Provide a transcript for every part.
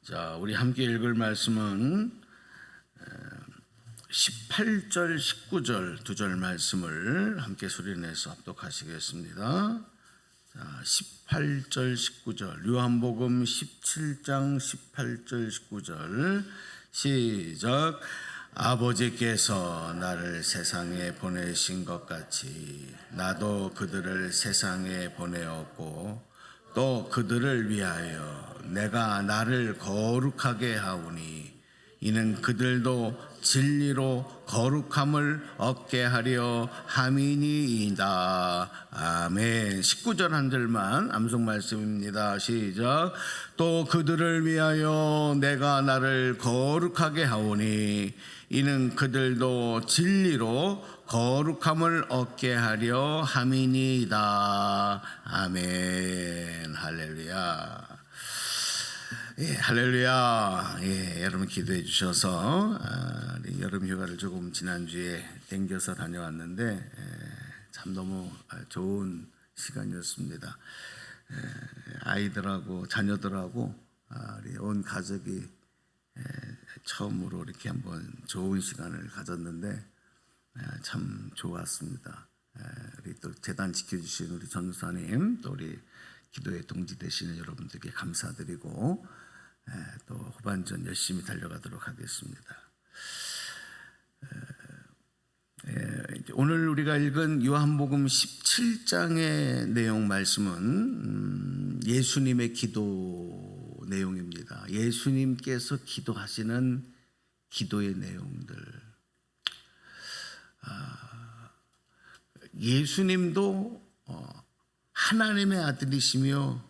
자, 우리 함께 읽을 말씀은 18절, 19절 두 절 말씀을 함께 소리내서 합독하시겠습니다. 자, 18절, 19절 요한복음 17장 18절, 19절 시작. 아버지께서 나를 세상에 보내신 것 같이 나도 그들을 세상에 보내었고 또 그들을 위하여 내가 나를 거룩하게 하오니 이는 그들도 진리로 거룩함을 얻게 하려 함이니이다. 아멘. 19절 한 절만 암송 말씀입니다. 시작. 또 그들을 위하여 내가 나를 거룩하게 하오니 이는 그들도 진리로 거룩함을 얻게 하려 함이니이다. 아멘. 할렐루야. 예, 할렐루야. 예, 여러분 기도해 주셔서 여름 휴가를 조금 지난주에 땡겨서 다녀왔는데 참 너무 좋은 시간이었습니다. 아이들하고 자녀들하고 우리 온 가족이 처음으로 이렇게 한번 좋은 시간을 가졌는데 참 좋았습니다. 우리 또 재단 지켜주신 우리 전도사님, 또 우리 기도에 동지되시는 여러분들께 감사드리고 또 후반전 열심히 달려가도록 하겠습니다. 오늘 우리가 읽은 요한복음 17장의 내용 말씀은 예수님의 기도 내용입니다. 예수님께서 기도하시는 기도의 내용들. 예수님도 하나님의 아들이시며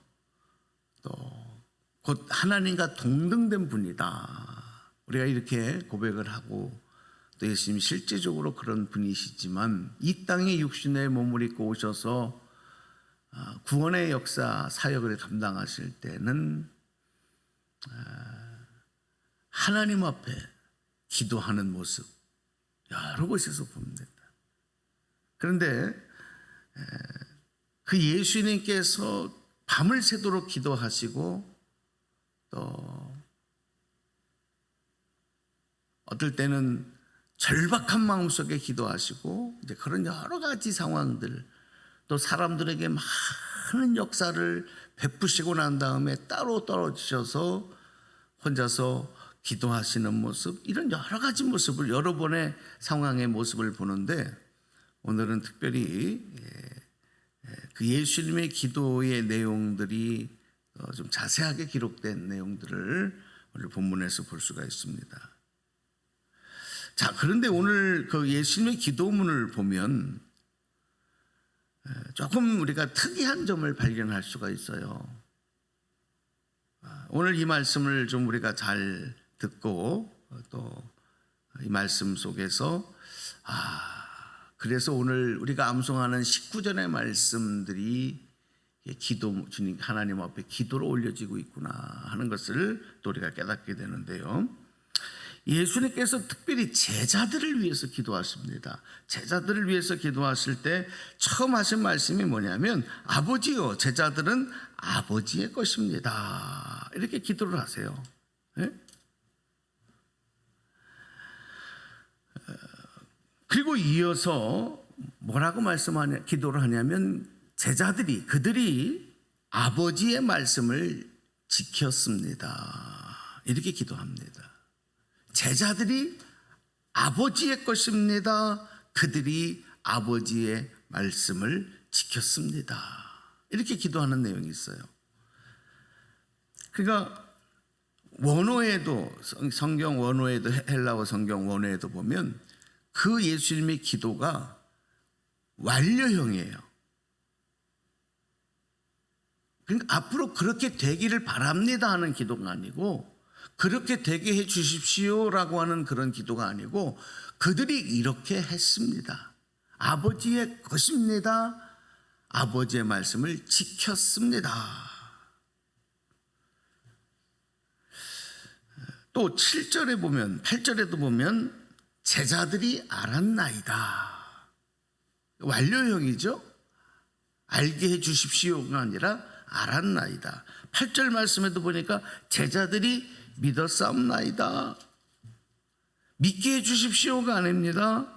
또 곧 하나님과 동등된 분이다. 우리가 이렇게 고백을 하고 또 예수님이 실제적으로 그런 분이시지만 이 땅에 육신의 몸을 입고 오셔서 구원의 역사 사역을 감당하실 때는 하나님 앞에 기도하는 모습 여러 곳에서 봅니다. 그런데 그 예수님께서 밤을 새도록 기도하시고 또 어떨 때는 절박한 마음속에 기도하시고 이제 그런 여러 가지 상황들 또 사람들에게 많은 역사를 베푸시고 난 다음에 따로 떨어지셔서 혼자서 기도하시는 모습 이런 여러 가지 모습을 여러 번의 상황의 모습을 보는데 오늘은 특별히 그 예수님의 기도의 내용들이 좀 자세하게 기록된 내용들을 오늘 본문에서 볼 수가 있습니다. 자, 그런데 오늘 그 예수님의 기도문을 보면 조금 우리가 특이한 점을 발견할 수가 있어요. 오늘 이 말씀을 좀 우리가 잘 듣고 또 이 말씀 속에서 그래서 오늘 우리가 암송하는 19절의 말씀들이 기도, 주님 하나님 앞에 기도로 올려지고 있구나 하는 것을 또 우리가 깨닫게 되는데요. 예수님께서 특별히 제자들을 위해서 기도하십니다. 제자들을 위해서 기도하실 때 처음 하신 말씀이 뭐냐면 아버지요 제자들은 아버지의 것입니다. 이렇게 기도를 하세요. 네? 그리고 이어서 뭐라고 기도를 하냐면 그들이 아버지의 말씀을 지켰습니다. 이렇게 기도합니다. 제자들이 아버지의 것입니다. 그들이 아버지의 말씀을 지켰습니다. 이렇게 기도하는 내용이 있어요. 그러니까 원어에도 성경 원어에도 헬라어 성경 원어에도 보면 그 예수님의 기도가 완료형이에요. 그러니까 앞으로 그렇게 되기를 바랍니다 하는 기도가 아니고 그렇게 되게 해 주십시오라고 하는 그런 기도가 아니고 그들이 이렇게 했습니다. 아버지의 것입니다. 아버지의 말씀을 지켰습니다. 또 7절에 보면 8절에도 보면 제자들이 알았나이다. 완료형이죠. 알게 해 주십시오가 아니라 알았나이다. 8절 말씀에도 보니까 제자들이 믿었사옵나이다. 믿게 해주십시오가 아닙니다.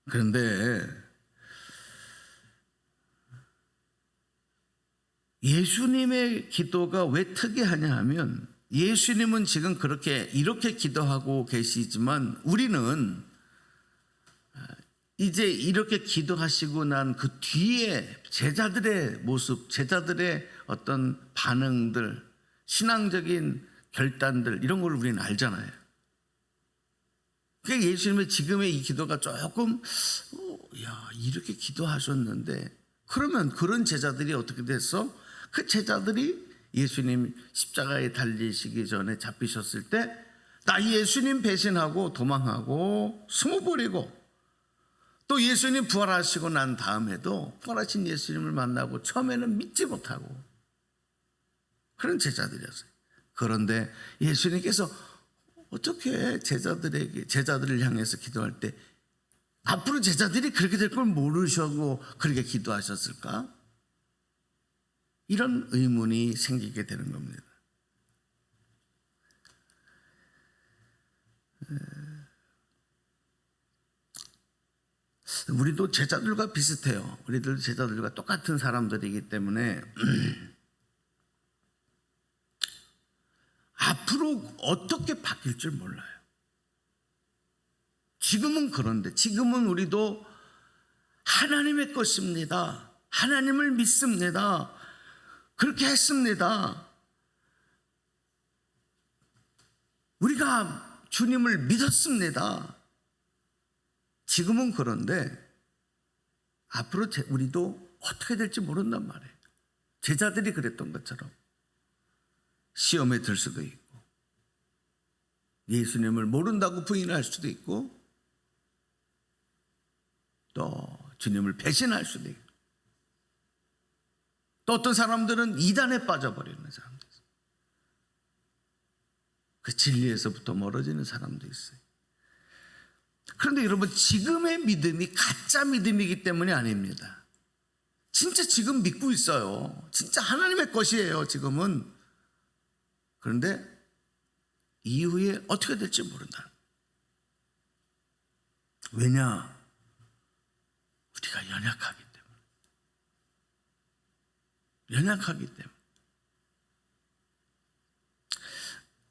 그런데 예수님의 기도가 왜 특이하냐 하면, 예수님은 지금 이렇게 기도하고 계시지만 우리는 이제 이렇게 기도하시고 난 그 뒤에 제자들의 모습, 제자들의 어떤 반응들, 신앙적인 결단들, 이런 걸 우리는 알잖아요. 그러니까 예수님의 지금의 이 기도가 조금 이렇게 기도하셨는데, 그러면 그런 제자들이 어떻게 됐어? 그 제자들이 예수님 십자가에 달리시기 전에 잡히셨을 때 나 예수님 배신하고 도망하고 숨어버리고, 또 예수님 부활하시고 난 다음에도 부활하신 예수님을 만나고 처음에는 믿지 못하고 그런 제자들이었어요. 그런데 예수님께서 어떻게 제자들을 향해서 기도할 때 앞으로 제자들이 그렇게 될 걸 모르시고 그렇게 기도하셨을까? 이런 의문이 생기게 되는 겁니다. 우리도 제자들과 비슷해요. 우리들 제자들과 똑같은 사람들이기 때문에 앞으로 어떻게 바뀔 줄 몰라요. 지금은 그런데, 지금은 우리도 하나님의 것입니다, 하나님을 믿습니다, 그렇게 했습니다, 우리가 주님을 믿었습니다. 지금은 그런데 앞으로 우리도 어떻게 될지 모른단 말이에요. 제자들이 그랬던 것처럼 시험에 들 수도 있고, 예수님을 모른다고 부인할 수도 있고, 또 주님을 배신할 수도 있고, 또 어떤 사람들은 이단에 빠져버리는 사람도 있어요. 그 진리에서부터 멀어지는 사람도 있어요. 그런데 여러분, 지금의 믿음이 가짜 믿음이기 때문이 아닙니다. 진짜 지금 믿고 있어요. 진짜 하나님의 것이에요, 지금은. 그런데 이후에 어떻게 될지 모른다. 왜냐? 우리가 연약하기 때문에. 연약하기 때문에.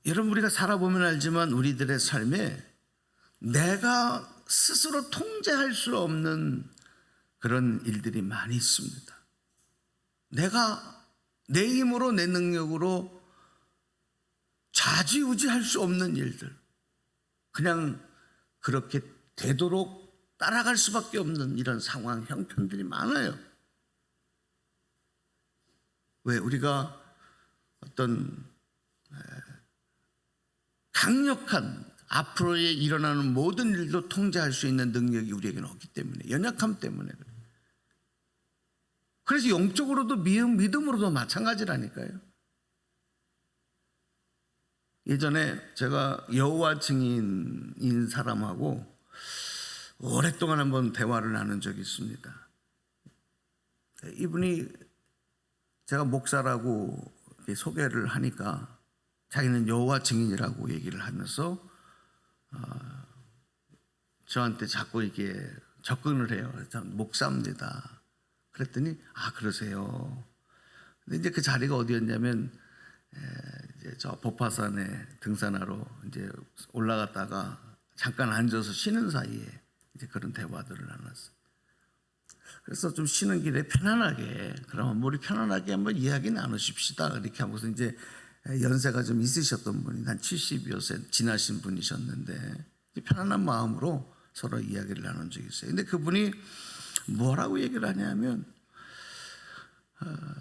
여러분, 우리가 살아보면 알지만 우리들의 삶에 내가 스스로 통제할 수 없는 그런 일들이 많이 있습니다. 내가 내 힘으로, 내 능력으로 좌지우지할 수 없는 일들, 그냥 그렇게 되도록 따라갈 수밖에 없는 이런 상황, 형편들이 많아요. 왜? 우리가 어떤 강력한, 앞으로에 일어나는 모든 일도 통제할 수 있는 능력이 우리에게는 없기 때문에, 연약함 때문에 그래요. 그래서 영적으로도 믿음으로도 마찬가지라니까요. 예전에 제가 여호와 증인인 사람하고 오랫동안 한번 대화를 나눈 적이 있습니다. 이분이 제가 목사라고 소개를 하니까 자기는 여호와 증인이라고 얘기를 하면서 저한테 자꾸 이렇게 접근을 해요. 목사입니다. 그랬더니 그러세요. 근데 이제 그 자리가 어디였냐면 이제 저 법화산에 등산하러 이제 올라갔다가 잠깐 앉아서 쉬는 사이에 이제 그런 대화들을 나눴어요. 그래서 좀 쉬는 길에 편안하게, 그러면 우리 편안하게 한번 이야기 나누십시다, 이렇게 하고서 이제 연세가 좀 있으셨던 분이 한 70여 세 지나신 분이셨는데 편안한 마음으로 서로 이야기를 나눈 적이 있어요. 근데 그분이 뭐라고 얘기를 하냐면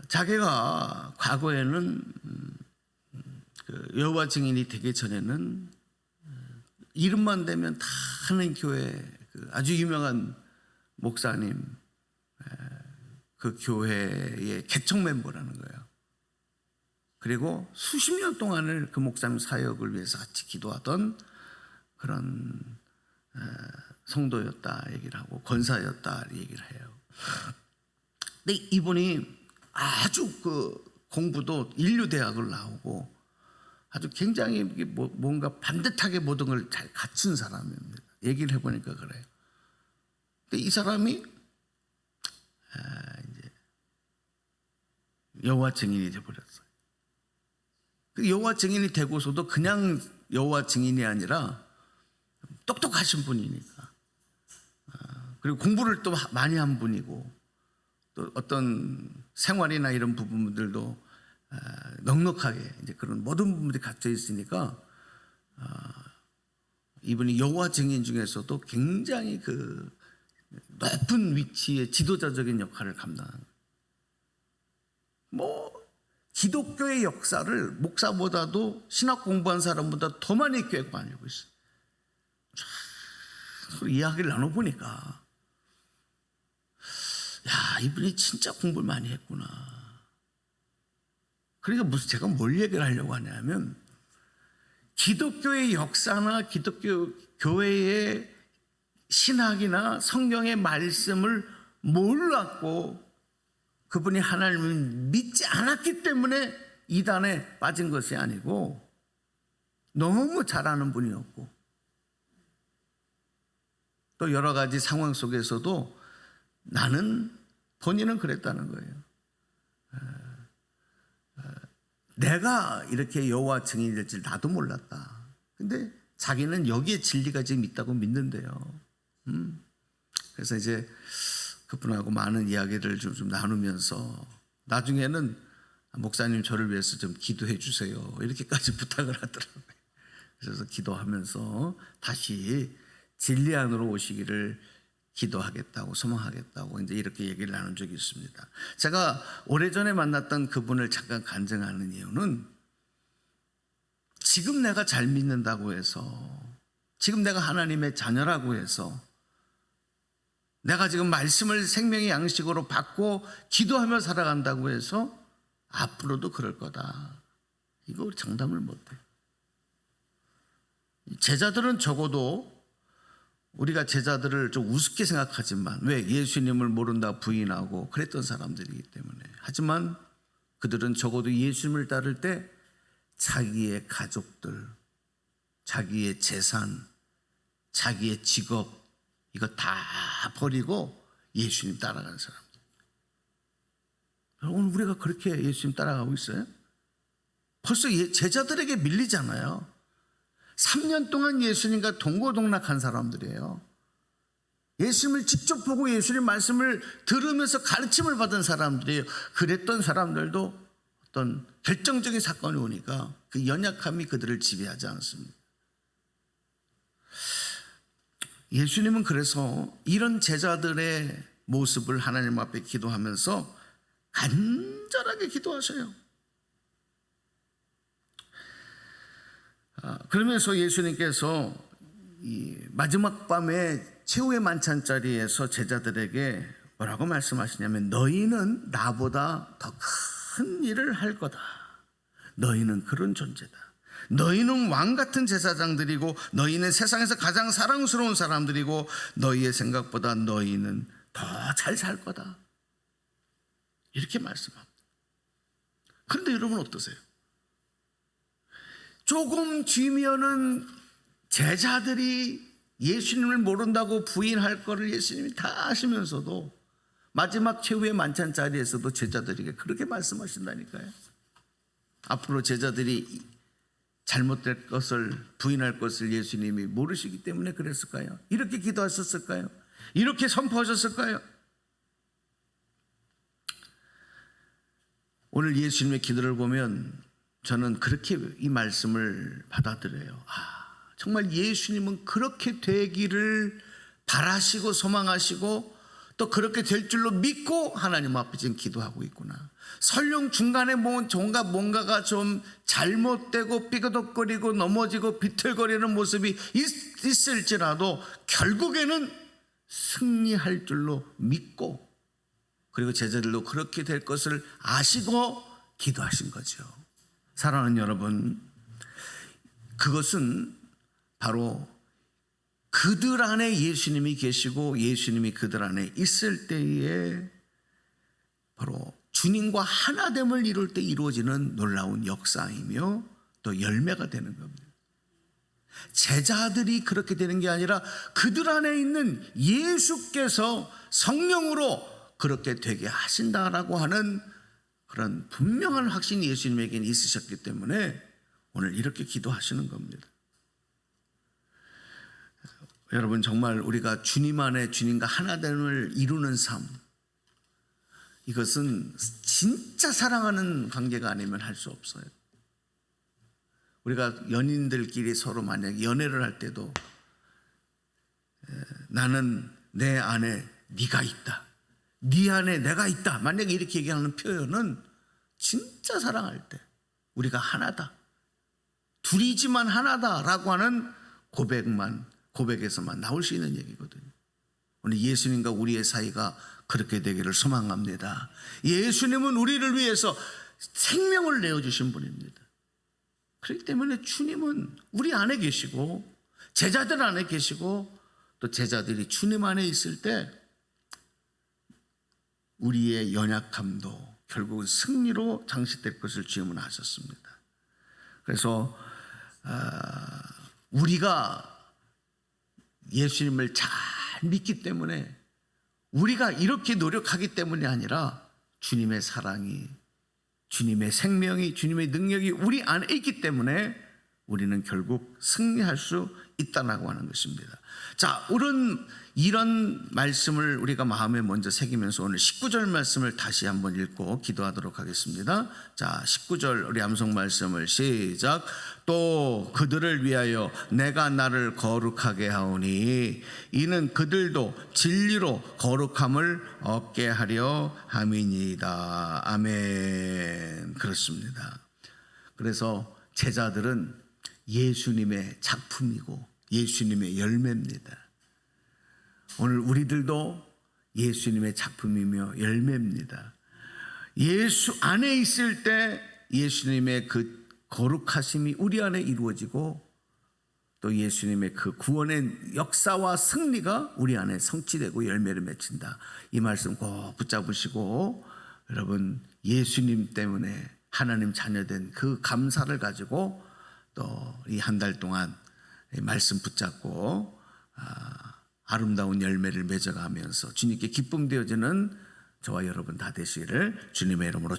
자기가 과거에는 그 여호와 증인이 되기 전에는 이름만 대면 다 하는 교회, 그 아주 유명한 목사님, 그 교회의 개척 멤버라는 거예요. 그리고 수십 년 동안을 그 목사님 사역을 위해서 같이 기도하던 그런 성도였다 얘기를 하고, 권사였다 얘기를 해요. 근데 이분이 아주 공부도 인류대학을 나오고 아주 굉장히 뭔가 반듯하게 모든 걸 잘 갖춘 사람입니다. 얘기를 해보니까 그래요. 근데 이 사람이 이제 여호와 증인이 되어버렸어요. 여호와 증인이 되고서도 그냥 여호와 증인이 아니라 똑똑하신 분이니까, 그리고 공부를 또 많이 한 분이고, 또 어떤 생활이나 이런 부분들도 넉넉하게 이제 그런 모든 부분들이 갖춰 있으니까 이분이 여호와 증인 중에서도 굉장히 높은 위치의 지도자적인 역할을 감당한 거예요. 기독교의 역사를 목사보다도 신학 공부한 사람보다 더 많이 꿰고 알고 있어요. 이야기를 나눠보니까 야, 이분이 진짜 공부를 많이 했구나. 그러니까 제가 뭘 얘기를 하려고 하냐면, 기독교의 역사나 기독교 교회의 신학이나 성경의 말씀을 몰랐고 그분이 하나님을 믿지 않았기 때문에 이단에 빠진 것이 아니고, 너무 잘하는 분이었고, 또 여러 가지 상황 속에서도 본인은 그랬다는 거예요. 내가 이렇게 여호와 증인이 될 줄 나도 몰랐다. 근데 자기는 여기에 진리가 지금 있다고 믿는데요. 그래서 이제 그분하고 많은 이야기를 좀 나누면서 나중에는 목사님 저를 위해서 좀 기도해 주세요, 이렇게까지 부탁을 하더라고요. 그래서 기도하면서 다시 진리 안으로 오시기를 기도하겠다고, 소망하겠다고 이제 이렇게 얘기를 나눈 적이 있습니다. 제가 오래전에 만났던 그분을 잠깐 간증하는 이유는, 지금 내가 잘 믿는다고 해서, 지금 내가 하나님의 자녀라고 해서, 내가 지금 말씀을 생명의 양식으로 받고 기도하며 살아간다고 해서 앞으로도 그럴 거다, 이거 장담을 못해요. 제자들은 적어도, 우리가 제자들을 좀 우습게 생각하지만, 왜? 예수님을 모른다 부인하고 그랬던 사람들이기 때문에. 하지만 그들은 적어도 예수님을 따를 때 자기의 가족들, 자기의 재산, 자기의 직업, 이거 다 버리고 예수님 따라가는 사람들. 오늘 우리가 그렇게 예수님 따라가고 있어요? 벌써 제자들에게 밀리잖아요. 3년 동안 예수님과 동고동락한 사람들이에요. 예수님을 직접 보고 예수님 말씀을 들으면서 가르침을 받은 사람들이에요. 그랬던 사람들도 어떤 결정적인 사건이 오니까 그 연약함이 그들을 지배하지 않습니다. 예수님은 그래서 이런 제자들의 모습을 하나님 앞에 기도하면서 간절하게 기도하셔요. 그러면서 예수님께서 이 마지막 밤에 최후의 만찬 자리에서 제자들에게 뭐라고 말씀하시냐면, 너희는 나보다 더 큰 일을 할 거다. 너희는 그런 존재다. 너희는 왕 같은 제사장들이고, 너희는 세상에서 가장 사랑스러운 사람들이고, 너희의 생각보다 너희는 더 잘 살 거다, 이렇게 말씀합니다. 그런데 여러분 어떠세요? 조금 뒤면은 제자들이 예수님을 모른다고 부인할 거를 예수님이 다 아시면서도 마지막 최후의 만찬 자리에서도 제자들에게 그렇게 말씀하신다니까요. 앞으로 제자들이 잘못될 것을, 부인할 것을 예수님이 모르시기 때문에 그랬을까요? 이렇게 기도하셨을까요? 이렇게 선포하셨을까요? 오늘 예수님의 기도를 보면 저는 그렇게 이 말씀을 받아들여요. 정말 예수님은 그렇게 되기를 바라시고 소망하시고 또 그렇게 될 줄로 믿고 하나님 앞에 지금 기도하고 있구나. 설령 중간에 뭔가가 좀 잘못되고 삐그덕거리고 넘어지고 비틀거리는 모습이 있을지라도 결국에는 승리할 줄로 믿고, 그리고 제자들도 그렇게 될 것을 아시고 기도하신 거죠. 사랑하는 여러분, 그것은 바로 그들 안에 예수님이 계시고 예수님이 그들 안에 있을 때에 바로 주님과 하나됨을 이룰 때 이루어지는 놀라운 역사이며 또 열매가 되는 겁니다. 제자들이 그렇게 되는 게 아니라 그들 안에 있는 예수께서 성령으로 그렇게 되게 하신다라고 하는 그런 분명한 확신이 예수님에게는 있으셨기 때문에 오늘 이렇게 기도하시는 겁니다. 여러분, 정말 우리가 주님 안에 주님과 하나됨을 이루는 삶, 이것은 진짜 사랑하는 관계가 아니면 할 수 없어요. 우리가 연인들끼리 서로 만약에 연애를 할 때도 나는 내 안에 네가 있다, 네 안에 내가 있다, 만약에 이렇게 얘기하는 표현은 진짜 사랑할 때 우리가 하나다, 둘이지만 하나다라고 하는 고백에서만 나올 수 있는 얘기거든요. 오늘 예수님과 우리의 사이가 그렇게 되기를 소망합니다. 예수님은 우리를 위해서 생명을 내어주신 분입니다. 그렇기 때문에 주님은 우리 안에 계시고 제자들 안에 계시고 또 제자들이 주님 안에 있을 때 우리의 연약함도 결국은 승리로 장식될 것을 주님은 아셨습니다. 그래서 우리가 예수님을 잘 믿기 때문에, 우리가 이렇게 노력하기 때문이 아니라 주님의 사랑이, 주님의 생명이, 주님의 능력이 우리 안에 있기 때문에 우리는 결국 승리할 수 있다라고 하는 것입니다. 자, 이런 말씀을 우리가 마음에 먼저 새기면서 오늘 19절 말씀을 다시 한번 읽고 기도하도록 하겠습니다. 자, 19절 우리 암송 말씀을 시작. 또 그들을 위하여 내가 나를 거룩하게 하오니 이는 그들도 진리로 거룩함을 얻게 하려 함이니이다. 아멘. 그렇습니다. 그래서 제자들은 예수님의 작품이고 예수님의 열매입니다. 오늘 우리들도 예수님의 작품이며 열매입니다. 예수 안에 있을 때 예수님의 그 거룩하심이 우리 안에 이루어지고 또 예수님의 그 구원의 역사와 승리가 우리 안에 성취되고 열매를 맺힌다. 이 말씀 꼭 붙잡으시고 여러분, 예수님 때문에 하나님 자녀된 그 감사를 가지고 또 이 한 달 동안 말씀 붙잡고 아름다운 열매를 맺어가면서 주님께 기쁨 되어지는 저와 여러분 다 되시기를 주님의 이름으로